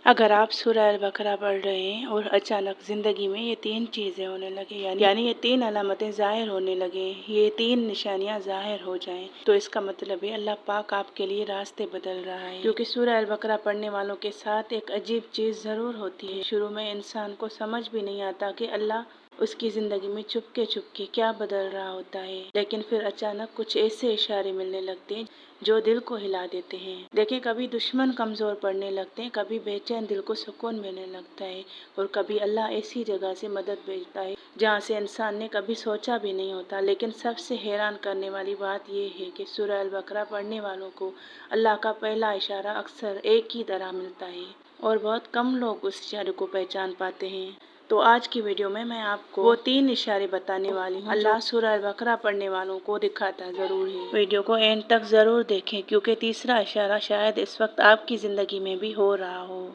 अगर आप सूरह अल बकरा पढ़ रहे हैं और अचानक ज़िंदगी में ये 3 चीज़ें होने लगे, यानी ये 3 अलामतें ज़ाहिर होने लगे, ये 3 निशानियां ज़ाहिर हो जाएं, तो इसका मतलब है अल्लाह पाक आपके लिए रास्ते बदल रहा है। क्योंकि सूरह अल बकरा पढ़ने वालों के साथ एक अजीब चीज़ ज़रूर होती है। शुरू में इंसान को समझ भी नहीं आता कि अल्लाह उसकी ज़िंदगी में चुपके चुपके क्या बदल रहा होता है, लेकिन फिर अचानक कुछ ऐसे इशारे मिलने लगते हैं जो दिल को हिला देते हैं। देखिए, कभी दुश्मन कमज़ोर पड़ने लगते हैं, कभी बेचैन दिल को सुकून मिलने लगता है, और कभी अल्लाह ऐसी जगह से मदद भेजता है जहाँ से इंसान ने कभी सोचा भी नहीं होता। लेकिन सबसे हैरान करने वाली बात यह है कि सूरह अल बकरा पढ़ने वालों को अल्लाह का पहला इशारा अक्सर एक ही तरह मिलता है, और बहुत कम लोग उस इशारे को पहचान पाते हैं। तो आज की वीडियो में मैं आपको वो 3 इशारे बताने वाली हूँ अल्लाह सूरह अल बकरा पढ़ने वालों को दिखाता ज़रूर है। वीडियो को एंड तक ज़रूर देखें, क्योंकि तीसरा इशारा शायद इस वक्त आपकी ज़िंदगी में भी हो रहा हो।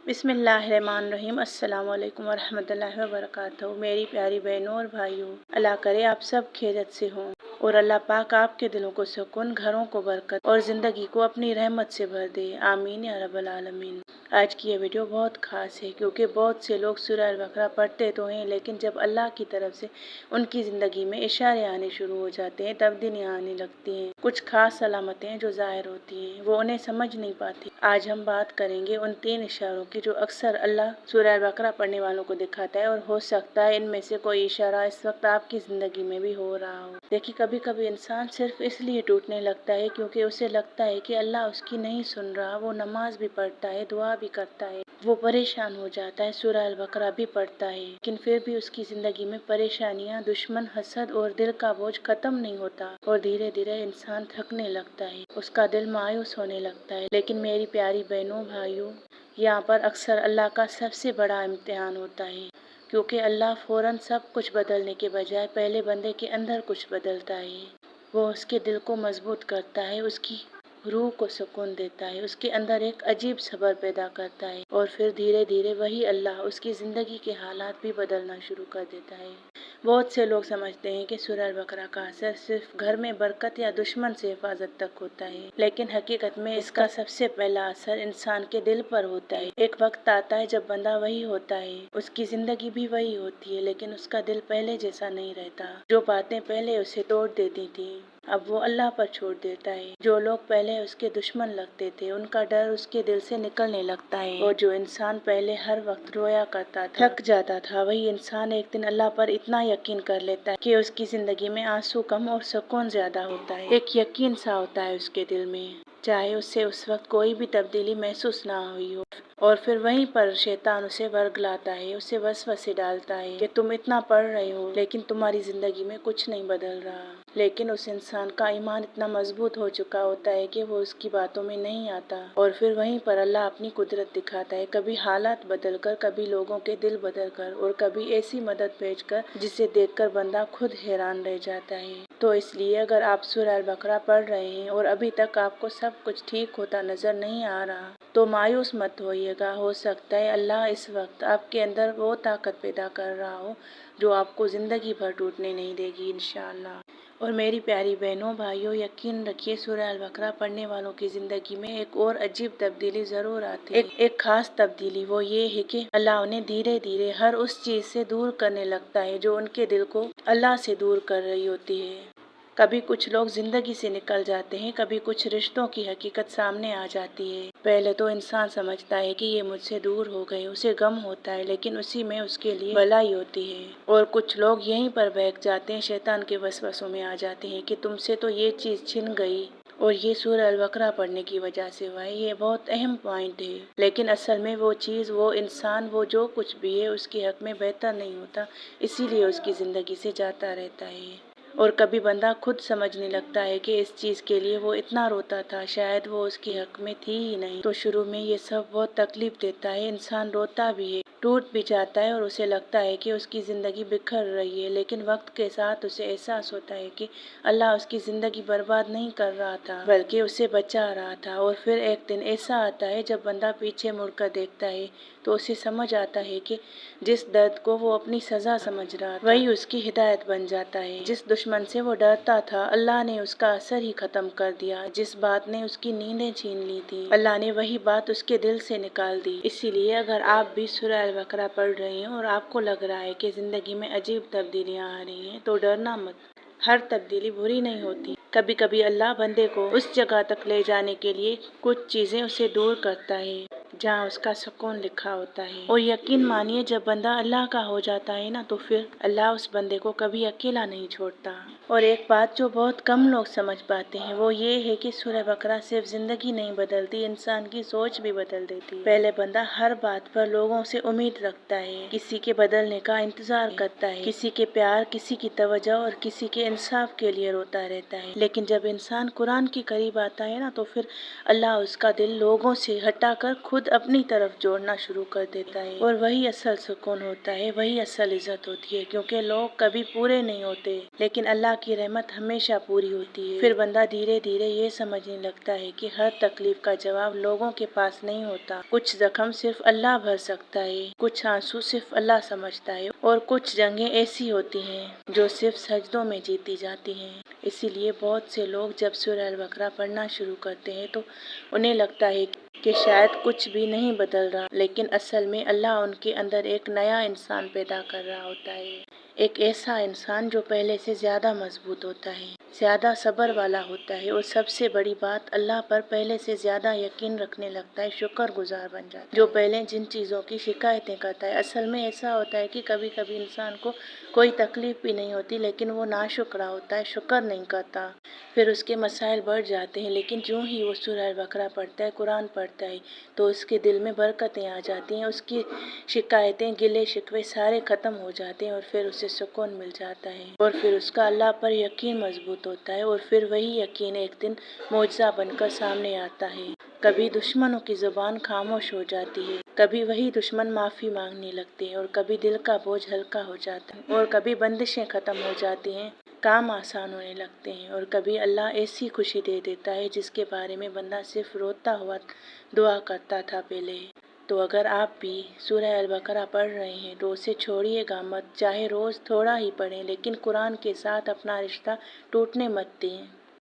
बिस्मिल्लाहिर्रहमानिर्रहीम। अस्सलाम वालेकुम वरहमतुल्लाहि वबरकातुहू। मेरी प्यारी बहनों और भाइयों, अल्लाह करे आप सब खैरियत से हों और अल्लाह पाक आपके दिलों को सुकून, घरों को बरकत और ज़िंदगी को अपनी रहमत से भर दे। आमीन या रब्बल आलमीन। आज की ये वीडियो बहुत ख़ास है, क्योंकि बहुत से लोग सूरह अल बकरा पढ़ते तो हैं, लेकिन जब अल्लाह की तरफ से उनकी ज़िंदगी में इशारे आने शुरू हो जाते हैं, तब्दीलियाँ आने लगती हैं, कुछ खास अलामतें जो ज़ाहिर होती हैं, वो उन्हें समझ नहीं पाती। आज हम बात करेंगे उन 3 इशारों की जो अक्सर अल्लाह सूरह अल बकरा पढ़ने वालों को दिखाता है, और हो सकता है इनमें से कोई इशारा इस वक्त आपकी ज़िंदगी में भी हो रहा हो। देखिए, कभी कभी इंसान सिर्फ इसलिए टूटने लगता है क्योंकि उसे लगता है कि अल्लाह उसकी नहीं सुन रहा। वो नमाज भी पढ़ता है, दुआ भी करता है, वो परेशान हो जाता है, सूरह अल बकरा भी पढ़ता है, लेकिन फिर भी उसकी ज़िंदगी में परेशानियां, दुश्मन, हसद और दिल का बोझ खत्म नहीं होता, और धीरे धीरे इंसान थकने लगता है, उसका दिल मायूस होने लगता है। लेकिन मेरी प्यारी बहनों, भाइयों, यहाँ पर अक्सर अल्लाह का सबसे बड़ा इम्तिहान होता है, क्योंकि अल्लाह फौरन सब कुछ बदलने के बजाय पहले बंदे के अंदर कुछ बदलता है। वो उसके दिल को मजबूत करता है, उसकी रूह को सुकून देता है, उसके अंदर एक अजीब सब्र पैदा करता है, और फिर धीरे धीरे वही अल्लाह उसकी ज़िंदगी के हालात भी बदलना शुरू कर देता है। बहुत से लोग समझते हैं कि सूरह अल बकरा का असर सिर्फ घर में बरकत या दुश्मन से हिफाजत तक होता है, लेकिन हकीकत में इसका सबसे पहला असर इंसान के दिल पर होता है। एक वक्त आता है जब बंदा वही होता है, उसकी ज़िंदगी भी वही होती है, लेकिन उसका दिल पहले जैसा नहीं रहता। जो बातें पहले उसे तोड़ देती थी, अब वो अल्लाह पर छोड़ देता है। जो लोग पहले उसके दुश्मन लगते थे, उनका डर उसके दिल से निकलने लगता है, और जो इंसान पहले हर वक्त रोया करता था, थक जाता था, वही इंसान एक दिन अल्लाह पर इतना यकीन कर लेता है कि उसकी ज़िंदगी में आंसू कम और सुकून ज़्यादा होता है। एक यकीन सा होता है उसके दिल में, चाहे उससे उस वक्त कोई भी तब्दीली महसूस ना हुई हो। और फिर वहीं पर शैतान उसे वर्गलाता है, उसे वसवसे डालता है कि तुम इतना पढ़ रहे हो, लेकिन तुम्हारी ज़िंदगी में कुछ नहीं बदल रहा। लेकिन उस इंसान का ईमान इतना मजबूत हो चुका होता है कि वो उसकी बातों में नहीं आता, और फिर वहीं पर अल्लाह अपनी कुदरत दिखाता है, कभी हालात बदल कर, कभी लोगों के दिल बदल कर, और कभी ऐसी मदद भेजकर जिसे देखकर बंदा खुद हैरान रह जाता है। तो इसलिए अगर आप सूरह अल बकरा पढ़ रहे हैं और अभी तक आपको सब कुछ ठीक होता नजर नहीं आ रहा, तो मायूस मत होइएगा। हो सकता है अल्लाह इस वक्त आपके अंदर वो ताकत पैदा कर रहा हो जो आपको ज़िंदगी भर टूटने नहीं देगी, इंशाअल्लाह। और मेरी प्यारी बहनों, भाइयों, यकीन रखिए सूरह अल बकरा पढ़ने वालों की ज़िंदगी में एक और अजीब तब्दीली ज़रूर आती है। एक खास तब्दीली वो ये है कि अल्लाह उन्हें धीरे धीरे हर उस चीज़ से दूर करने लगता है जो उनके दिल को अल्लाह से दूर कर रही होती है। कभी कुछ लोग जिंदगी से निकल जाते हैं, कभी कुछ रिश्तों की हकीकत सामने आ जाती है। पहले तो इंसान समझता है कि ये मुझसे दूर हो गए, उसे गम होता है, लेकिन उसी में उसके लिए भलाई होती है। और कुछ लोग यहीं पर बहक जाते हैं, शैतान के वसवसों में आ जाते हैं कि तुमसे तो ये चीज़ छिन गई और ये सूरह अल बकरा पढ़ने की वजह से हुआ है। ये बहुत अहम पॉइंट है, लेकिन असल में वो चीज़, वो इंसान, वो जो कुछ भी है उसके हक में बेहतर नहीं होता, इसीलिए उसकी ज़िंदगी से जाता रहता है। और कभी बंदा खुद समझने लगता है कि इस चीज़ के लिए वो इतना रोता था, शायद वो उसके हक में थी ही नहीं। तो शुरू में ये सब बहुत तकलीफ देता है, इंसान रोता भी है, ٹوٹ بھی جاتا ہے اور اسے لگتا ہے کہ اس کی زندگی بکھر رہی ہے، لیکن وقت کے ساتھ اسے احساس ہوتا ہے کہ اللہ اس کی زندگی برباد نہیں کر رہا تھا بلکہ اسے بچا رہا تھا۔ اور پھر ایک دن ایسا آتا ہے جب بندہ پیچھے مڑ کر دیکھتا ہے تو اسے سمجھ آتا ہے کہ جس درد کو وہ اپنی سزا سمجھ رہا تھا وہی اس کی ہدایت بن جاتا ہے۔ جس دشمن سے وہ ڈرتا تھا اللہ نے اس کا اثر ہی ختم کر دیا، جس بات نے اس کی نیندیں چھین لی تھی اللہ نے وہی بات اس کے دل سے نکال دی۔ اسی لیے اگر آپ بھی سورہ البقرہ پڑھ رہے ہیں اور آپ کو لگ رہا ہے کہ زندگی میں عجیب تبدیلیاں آ رہی ہیں تو ڈرنا مت، ہر تبدیلی بری نہیں ہوتی۔ کبھی کبھی اللہ بندے کو اس جگہ تک لے جانے کے لیے کچھ چیزیں اسے دور کرتا ہے جہاں اس کا سکون لکھا ہوتا ہے۔ اور یقین مانیے جب بندہ اللہ کا ہو جاتا ہے نا تو پھر اللہ اس بندے کو کبھی اکیلا نہیں چھوڑتا۔ اور ایک بات جو بہت کم لوگ سمجھ پاتے ہیں وہ یہ ہے کہ سورہ بقرہ صرف زندگی نہیں بدلتی، انسان کی سوچ بھی بدل دیتی ہے۔ پہلے بندہ ہر بات پر لوگوں سے امید رکھتا ہے، کسی کے بدلنے کا انتظار کرتا ہے، کسی کے پیار، کسی کی توجہ اور کسی کے انصاف کے لیے روتا رہتا ہے۔ لیکن جب انسان قرآن کے قریب آتا ہے نا تو پھر اللہ اس کا دل لوگوں سے ہٹا کر خود اپنی طرف جوڑنا شروع کر دیتا ہے، اور وہی اصل سکون ہوتا ہے، وہی اصل عزت ہوتی ہے، کیونکہ لوگ کبھی پورے نہیں ہوتے لیکن اللہ کی رحمت ہمیشہ پوری ہوتی ہے۔ پھر بندہ دھیرے دھیرے یہ سمجھنے لگتا ہے کہ ہر تکلیف کا جواب لوگوں کے پاس نہیں ہوتا، کچھ زخم صرف اللہ بھر سکتا ہے، کچھ آنسو صرف اللہ سمجھتا ہے، اور کچھ جنگیں ایسی ہوتی ہیں جو صرف سجدوں میں جیتی جاتی ہیں۔ اسی لیے بہت سے لوگ جب سورہ البقرہ پڑھنا شروع کرتے ہیں تو انہیں لگتا ہے کہ شاید کچھ بھی نہیں بدل رہا، لیکن اصل میں اللہ ان کے اندر ایک نیا انسان پیدا کر رہا ہوتا ہے، ایک ایسا انسان جو پہلے سے زیادہ مضبوط ہوتا ہے، زیادہ صبر والا ہوتا ہے، اور سب سے بڑی بات اللہ پر پہلے سے زیادہ یقین رکھنے لگتا ہے، شکر گزار بن جاتا ہے۔ جو پہلے جن چیزوں کی شکایتیں کرتا ہے، اصل میں ایسا ہوتا ہے کہ کبھی کبھی انسان کو کوئی تکلیف بھی نہیں ہوتی لیکن وہ ناشکرا ہوتا ہے، شکر نہیں کرتا، پھر اس کے مسائل بڑھ جاتے ہیں۔ لیکن جو ہی وہ سورہ البقرہ پڑھتا ہے، قرآن پڑھتا ہے تو اس کے دل میں برکتیں آ جاتی ہیں، اس کی شکایتیں، گلے شکوے سارے ختم ہو جاتے ہیں، اور پھر اسے سکون مل جاتا ہے، اور پھر اس کا اللہ پر یقین مضبوط ہوتا ہے، اور پھر وہی یقین ایک دن معجزہ بن کر سامنے آتا ہے۔ کبھی دشمنوں کی زبان خاموش ہو جاتی ہے، کبھی وہی دشمن معافی مانگنے لگتے ہیں، اور کبھی دل کا بوجھ ہلکا ہو جاتا ہے، اور کبھی بندشیں ختم ہو جاتی ہیں، کام آسان ہونے لگتے ہیں، اور کبھی اللہ ایسی خوشی دے دیتا ہے جس کے بارے میں بندہ صرف روتا ہوا دعا کرتا تھا پہلے۔ تو اگر آپ بھی سورہ البقرہ پڑھ رہے ہیں تو اسے چھوڑیے گا مت، چاہے روز تھوڑا ہی پڑھیں لیکن قرآن کے ساتھ اپنا رشتہ ٹوٹنے مت دیں،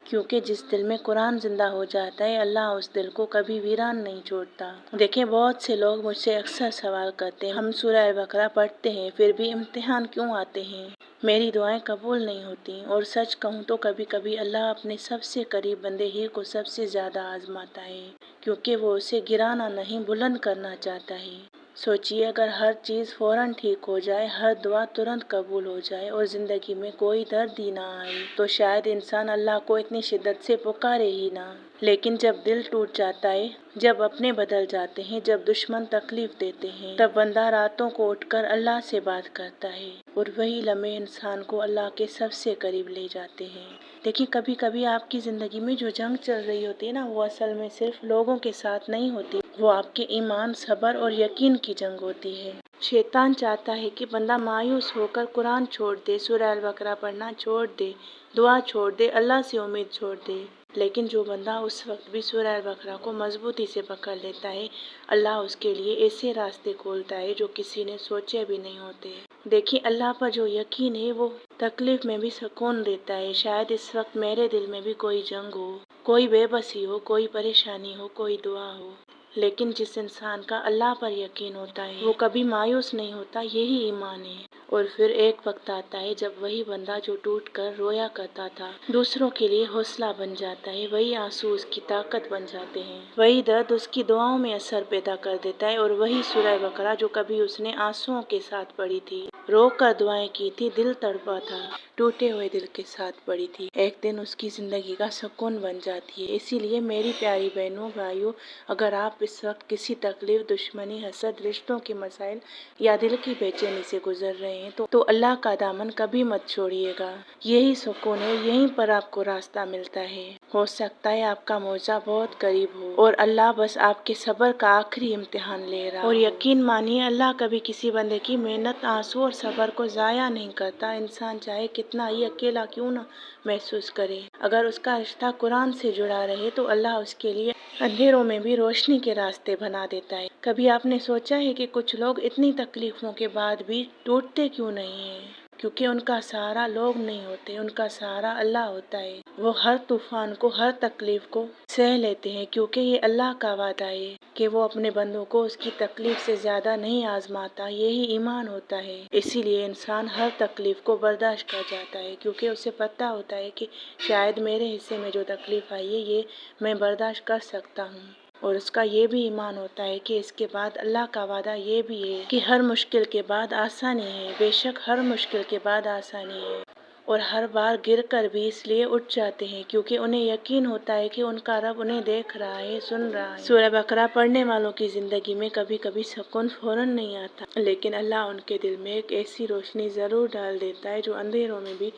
کیونکہ جس دل میں قرآن زندہ ہو جاتا ہے اللہ اس دل کو کبھی ویران نہیں چھوڑتا۔ دیکھیں بہت سے لوگ مجھ سے اکثر سوال کرتے ہیں، ہم سورہ البقرہ پڑھتے ہیں پھر بھی امتحان کیوں آتے ہیں، میری دعائیں قبول نہیں ہوتی، اور سچ کہوں تو کبھی کبھی اللہ اپنے سب سے قریب بندے ہی کو سب سے زیادہ آزماتا ہے، کیونکہ وہ اسے گرانا نہیں بلند کرنا چاہتا ہے۔ سوچیے اگر ہر چیز فوراً ٹھیک ہو جائے، ہر دعا ترنت قبول ہو جائے اور زندگی میں کوئی درد ہی نہ آئے تو شاید انسان اللہ کو اتنی شدت سے پکارے ہی نہ۔ لیکن جب دل ٹوٹ جاتا ہے، جب اپنے بدل جاتے ہیں، جب دشمن تکلیف دیتے ہیں، تب بندہ راتوں کو اٹھ کر اللہ سے بات کرتا ہے، اور وہی لمحے انسان کو اللہ کے سب سے قریب لے جاتے ہیں۔ دیکھیں کبھی کبھی آپ کی زندگی میں جو جنگ چل رہی ہوتی ہے نا وہ اصل میں صرف لوگوں کے ساتھ نہیں ہوتی، وہ آپ کے ایمان، صبر اور یقین کی جنگ ہوتی ہے۔ شیطان چاہتا ہے کہ بندہ مایوس ہو کر قرآن چھوڑ دے، سورہ البقرہ پڑھنا چھوڑ دے، دعا چھوڑ دے، اللہ سے امید چھوڑ دے، لیکن جو بندہ اس وقت بھی سورہ البقرہ کو مضبوطی سے پکڑ لیتا ہے اللہ اس کے لیے ایسے راستے کھولتا ہے جو کسی نے سوچے بھی نہیں ہوتے۔ دیکھیں اللہ پر جو یقین ہے وہ تکلیف میں بھی سکون دیتا ہے۔ شاید اس وقت میرے دل میں بھی کوئی جنگ ہو، کوئی بے بسی ہو، کوئی پریشانی ہو، کوئی دعا ہو، لیکن جس انسان کا اللہ پر یقین ہوتا ہے وہ کبھی مایوس نہیں ہوتا، یہی ایمان ہے۔ اور پھر ایک وقت آتا ہے جب وہی بندہ جو ٹوٹ کر رویا کرتا تھا دوسروں کے لیے حوصلہ بن جاتا ہے، وہی آنسو اس کی طاقت بن جاتے ہیں، وہی درد اس کی دعاؤں میں اثر پیدا کر دیتا ہے، اور وہی سورہ بقرہ جو کبھی اس نے آنسوؤں کے ساتھ پڑھی تھی रो कर दुआएं की थी, दिल तड़पा था, टूटे हुए दिल के साथ पड़ी थी, एक दिन उसकी जिंदगी का सुकून बन जाती है। इसीलिए मेरी प्यारी बहनों भाइयों, अगर आप इस वक्त किसी तकलीफ, दुश्मनी, हसद, रिश्तों के मसाइल या दिल की बेचैनी से गुजर रहे हैं तो अल्लाह का दामन कभी मत छोड़िएगा। यही सुकून है, यहीं पर आपको रास्ता मिलता है। हो सकता है आपका मौजा बहुत करीब हो और अल्लाह बस आपके सब्र का आखिरी इम्तिहान ले रहा हो। और यकीन मानिए, अल्लाह कभी किसी बंदे की मेहनत, आंसू और सब्र को जाया नहीं करता। इंसान चाहे कितना ही अकेला क्यों ना महसूस करे, अगर उसका रिश्ता कुरान से जुड़ा रहे तो अल्लाह उसके लिए अंधेरों में भी रोशनी के रास्ते बना देता है। कभी आपने सोचा है कि कुछ लोग इतनी तकलीफों के बाद भी टूटते क्यों नहीं हैं? क्योंकि उनका सहारा लोग नहीं होते, उनका सहारा अल्लाह होता है। वो हर तूफान को, हर तकलीफ को सह लेते हैं, क्योंकि ये अल्लाह का वादा है कि वो अपने बंदों को उसकी तकलीफ से ज्यादा नहीं आजमाता। यही ईमान होता है। इसीलिए इंसान हर तकलीफ को बर्दाश्त कर जाता है, क्योंकि उसे पता होता है कि शायद मेरे हिस्से में जो तकलीफ आई है ये मैं बर्दाश्त कर सकता हूँ। और उसका ये भी ईमान होता है कि इसके बाद अल्लाह का वादा ये भी है कि हर मुश्किल के बाद आसानी है। बेशक हर मुश्किल के बाद आसानी है, और हर बार गिर कर भी इसलिए उठ जाते हैं क्योंकि उन्हें यकीन होता है कि उनका रब उन्हें देख रहा है, सुन रहा है। सूरह बकरा पढ़ने वालों की जिंदगी में कभी कभी सुकून फौरन नहीं आता, लेकिन अल्लाह उनके दिल में एक ऐसी रोशनी जरूर डाल देता है जो अंधेरों में भी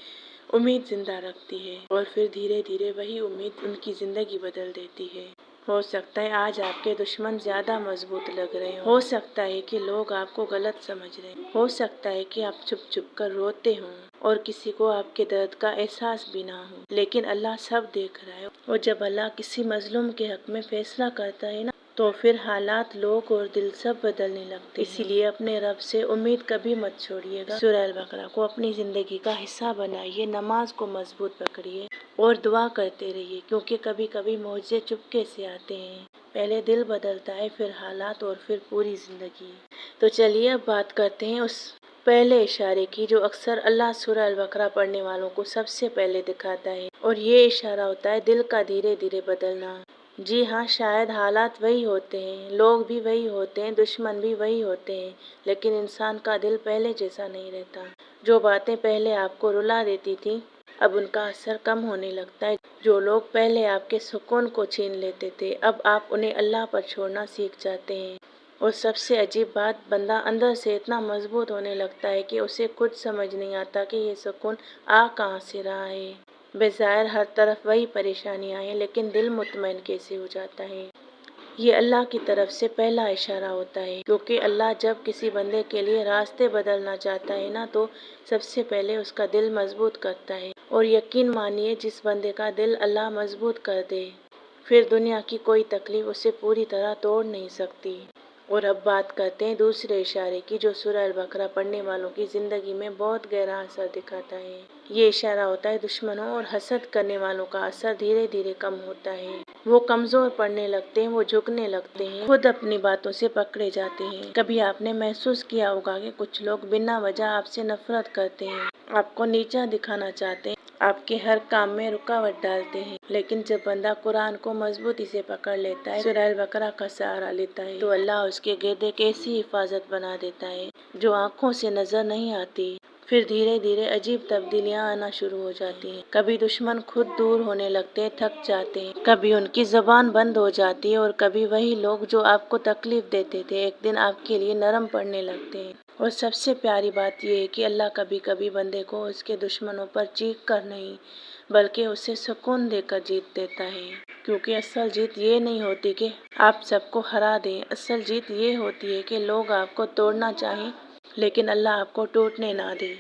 उम्मीद जिंदा रखती है, और फिर धीरे धीरे वही उम्मीद उनकी जिंदगी बदल देती है। हो सकता है आज आपके दुश्मन ज्यादा मजबूत लग रहे हो सकता है कि लोग आपको गलत समझ रहे हो सकता है कि आप चुप चुप कर रोते हो और किसी को आपके दर्द का एहसास भी ना हो, लेकिन अल्लाह सब देख रहा है। और जब अल्लाह किसी मजलूम के हक में फैसला करता है ना, तो फिर हालात, लोग और दिल सब बदलने लगते हैं। इसीलिए अपने रब से उम्मीद कभी मत छोड़िएगा। सूरह अल-बकरा को अपनी जिंदगी का हिस्सा बनाइए, नमाज को मजबूत पकड़िए और दुआ करते रहिए, क्योंकि कभी कभी मौजे चुपके से आते हैं। पहले दिल बदलता है, फिर हालात और फिर पूरी जिंदगी। तो चलिए अब बात करते हैं उस पहले इशारे की जो अक्सर अल्लाह सूरह अल-बकरा पढ़ने वालों को सबसे पहले दिखाता है, और ये इशारा होता है दिल का धीरे धीरे बदलना। जी हाँ, शायद हालात वही होते हैं, लोग भी वही होते हैं, दुश्मन भी वही होते हैं, लेकिन इंसान का दिल पहले जैसा नहीं रहता। जो बातें पहले आपको रुला देती थी अब उनका असर कम होने लगता है। जो लोग पहले आपके सुकून को छीन लेते थे अब आप उन्हें अल्लाह पर छोड़ना सीख जाते हैं। और सबसे अजीब बात, बंदा अंदर से इतना मजबूत होने लगता है कि उसे खुद समझ नहीं आता कि ये सुकून आ कहाँ से रहा है। बेज़ाहिर हर तरफ वही परेशानियां हैं, लेकिन दिल मुतमईन कैसे हो जाता है? ये अल्लाह की तरफ से पहला इशारा होता है, क्योंकि अल्लाह जब किसी बंदे के लिए रास्ते बदलना चाहता है ना, तो सबसे पहले उसका दिल मजबूत करता है। और यकीन मानिए, जिस बंदे का दिल अल्लाह मजबूत कर दे, फिर दुनिया की कोई तकलीफ उसे पूरी तरह तोड़ नहीं सकती। और अब बात करते हैं दूसरे इशारे की जो सूरह अल-बकरा पढ़ने वालों की जिंदगी में बहुत गहरा असर दिखाता है। ये इशारा होता है दुश्मनों और हसद करने वालों का असर धीरे धीरे कम होता है। वो कमजोर पड़ने लगते हैं, वो झुकने लगते हैं, खुद अपनी बातों से पकड़े जाते हैं। कभी आपने महसूस किया होगा कि कुछ लोग बिना वजह आपसे नफरत करते हैं, आपको नीचा दिखाना चाहते हैं, आपके हर काम में रुकावट डालते हैं, लेकिन जब बंदा कुरान को मजबूती से पकड़ लेता है, सूरह अल-बकरा का सहारा लेता है, तो अल्लाह उसके गिर्द एक ऐसी हिफाजत बना देता है जो आँखों से नजर नहीं आती। फिर धीरे धीरे अजीब तब्दीलियां आना शुरू हो जाती हैं। कभी दुश्मन खुद दूर होने लगते हैं, थक जाते हैं, कभी उनकी जबान बंद हो जाती है, और कभी वही लोग जो आपको तकलीफ देते थे एक दिन आपके लिए नरम पड़ने लगते हैं। और सबसे प्यारी बात यह है कि अल्लाह कभी कभी बंदे को उसके दुश्मनों पर चीख कर नहीं, बल्कि उसे सुकून देकर जीत देता है। क्योंकि असल जीत ये नहीं होती कि आप सबको हरा दें, असल जीत ये होती है कि लोग आपको तोड़ना चाहें लेकिन अल्लाह आपको टूटने ना दे।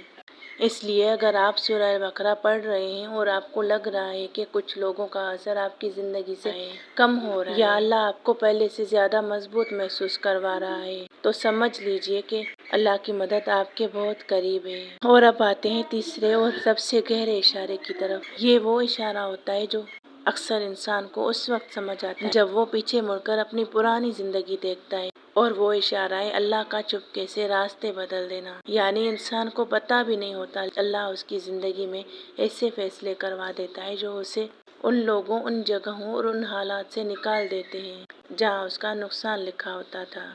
इसलिए अगर आप सूरह बकरा पढ़ रहे हैं और आपको लग रहा है कि कुछ लोगों का असर आपकी जिंदगी से कम हो रहा है या अल्लाह आपको पहले से ज्यादा मजबूत महसूस करवा रहा है, तो समझ लीजिए कि अल्लाह की मदद आपके बहुत करीब है। और अब आते हैं तीसरे और सबसे गहरे इशारे की तरफ। ये वो इशारा होता है जो अक्सर इंसान को उस वक्त समझ आता है जब वो पीछे मुड़कर अपनी पुरानी जिंदगी देखता है, और वो इशारा है अल्लाह का चुपके से रास्ते बदल देना। यानी इंसान को पता भी नहीं होता, अल्लाह उसकी जिंदगी में ऐसे फैसले करवा देता है जो उसे उन लोगों, उन जगहों और उन हालात से निकाल देते हैं जहाँ उसका नुकसान लिखा होता था।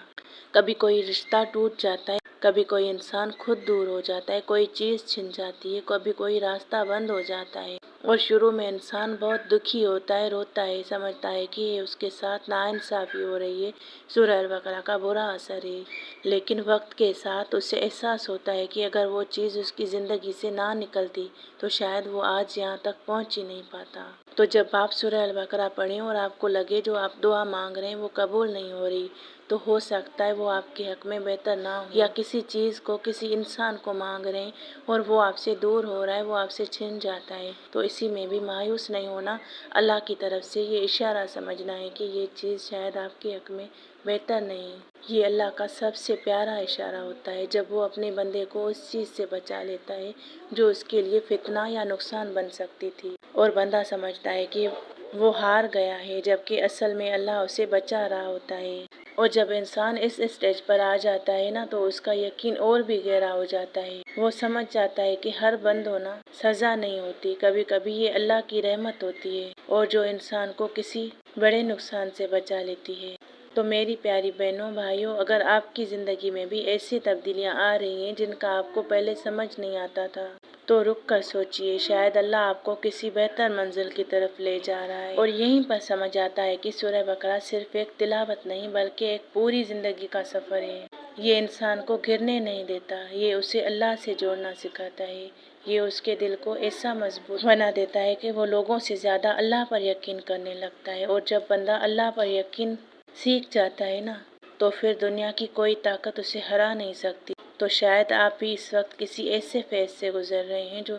कभी कोई रिश्ता टूट जाता है, کبھی کوئی انسان خود دور ہو جاتا ہے، کوئی چیز چھن جاتی ہے، کبھی کوئی راستہ بند ہو جاتا ہے، اور شروع میں انسان بہت دکھی ہوتا ہے، روتا ہے، سمجھتا ہے کہ یہ اس کے ساتھ ناانصافی ہو رہی ہے، سورہ البقرہ کا برا اثر ہے۔ لیکن وقت کے ساتھ اسے احساس ہوتا ہے کہ اگر وہ چیز اس کی زندگی سے نہ نکلتی تو شاید وہ آج یہاں تک پہنچ ہی نہیں پاتا۔ تو جب آپ سورہ البقرہ پڑھیں اور آپ کو لگے جو آپ دعا مانگ رہے ہیں وہ قبول نہیں ہو رہی، تو ہو سکتا ہے وہ آپ کے حق میں بہتر نہ ہو، یا کسی چیز کو، کسی انسان کو مانگ رہے ہیں اور وہ آپ سے دور ہو رہا ہے، وہ آپ سے چھن جاتا ہے، تو اسی میں بھی مایوس نہیں ہونا، اللہ کی طرف سے یہ اشارہ سمجھنا ہے کہ یہ چیز شاید آپ کے حق میں بہتر نہیں۔ یہ اللہ کا سب سے پیارا اشارہ ہوتا ہے جب وہ اپنے بندے کو اس چیز سے بچا لیتا ہے جو اس کے لیے فتنہ یا نقصان بن سکتی تھی، اور بندہ سمجھتا ہے کہ وہ ہار گیا ہے، جبکہ اصل میں اللہ اسے بچا رہا ہوتا ہے۔ اور جب انسان اس اسٹیج پر آ جاتا ہے نا تو اس کا یقین اور بھی گہرا ہو جاتا ہے، وہ سمجھ جاتا ہے کہ ہر بند ہونا سزا نہیں ہوتی، کبھی کبھی یہ اللہ کی رحمت ہوتی ہے، اور جو انسان کو کسی بڑے نقصان سے بچا لیتی ہے۔ تو میری پیاری بہنوں، بھائیوں، اگر آپ کی زندگی میں بھی ایسی تبدیلیاں آ رہی ہیں جن کا آپ کو پہلے سمجھ نہیں آتا تھا، تو رک کر سوچئے، شاید اللہ آپ کو کسی بہتر منزل کی طرف لے جا رہا ہے، اور یہیں پر سمجھ آتا ہے کہ سورہ بقرہ صرف ایک تلاوت نہیں بلکہ ایک پوری زندگی کا سفر ہے۔ یہ انسان کو گرنے نہیں دیتا، یہ اسے اللہ سے جوڑنا سکھاتا ہے، یہ اس کے دل کو ایسا مضبوط بنا دیتا ہے کہ وہ لوگوں سے زیادہ اللہ پر یقین کرنے لگتا ہے، اور جب بندہ اللہ پر یقین سیکھ جاتا ہے نا تو پھر دنیا کی کوئی طاقت اسے ہرا نہیں سکتی۔ تو شاید آپ بھی اس وقت کسی ایسے فیز سے گزر رہے ہیں جو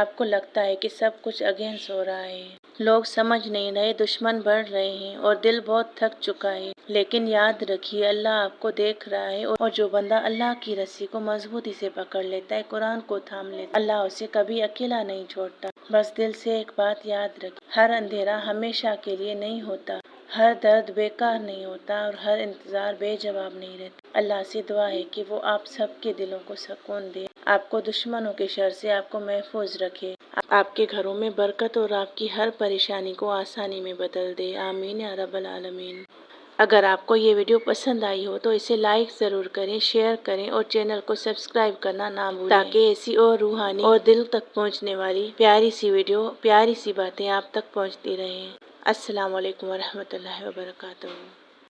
آپ کو لگتا ہے کہ سب کچھ اگینسٹ ہو رہا ہے، لوگ سمجھ نہیں رہے، دشمن بڑھ رہے ہیں، اور دل بہت تھک چکا ہے، لیکن یاد رکھیے اللہ آپ کو دیکھ رہا ہے، اور جو بندہ اللہ کی رسی کو مضبوطی سے پکڑ لیتا ہے، قرآن کو تھام لیتا ہے، اللہ اسے کبھی اکیلا نہیں چھوڑتا۔ بس دل سے ایک بات یاد رکھیں، ہر اندھیرا ہمیشہ کے لیے نہیں ہوتا، ہر درد بیکار نہیں ہوتا، اور ہر انتظار بے جواب نہیں رہتا۔ اللہ سے دعا ہے کہ وہ آپ سب کے دلوں کو سکون دے، آپ کو دشمنوں کے شر سے آپ کو محفوظ رکھے، آپ کے گھروں میں برکت اور آپ کی ہر پریشانی کو آسانی میں بدل دے، آمین یا رب العالمین۔ اگر آپ کو یہ ویڈیو پسند آئی ہو تو اسے لائک ضرور کریں، شیئر کریں، اور چینل کو سبسکرائب کرنا نہ بھولیں، تاکہ ایسی اور روحانی اور دل تک پہنچنے والی پیاری سی ویڈیو، پیاری سی باتیں آپ تک پہنچتی رہیں۔ السلام علیکم ورحمۃ اللہ وبرکاتہ۔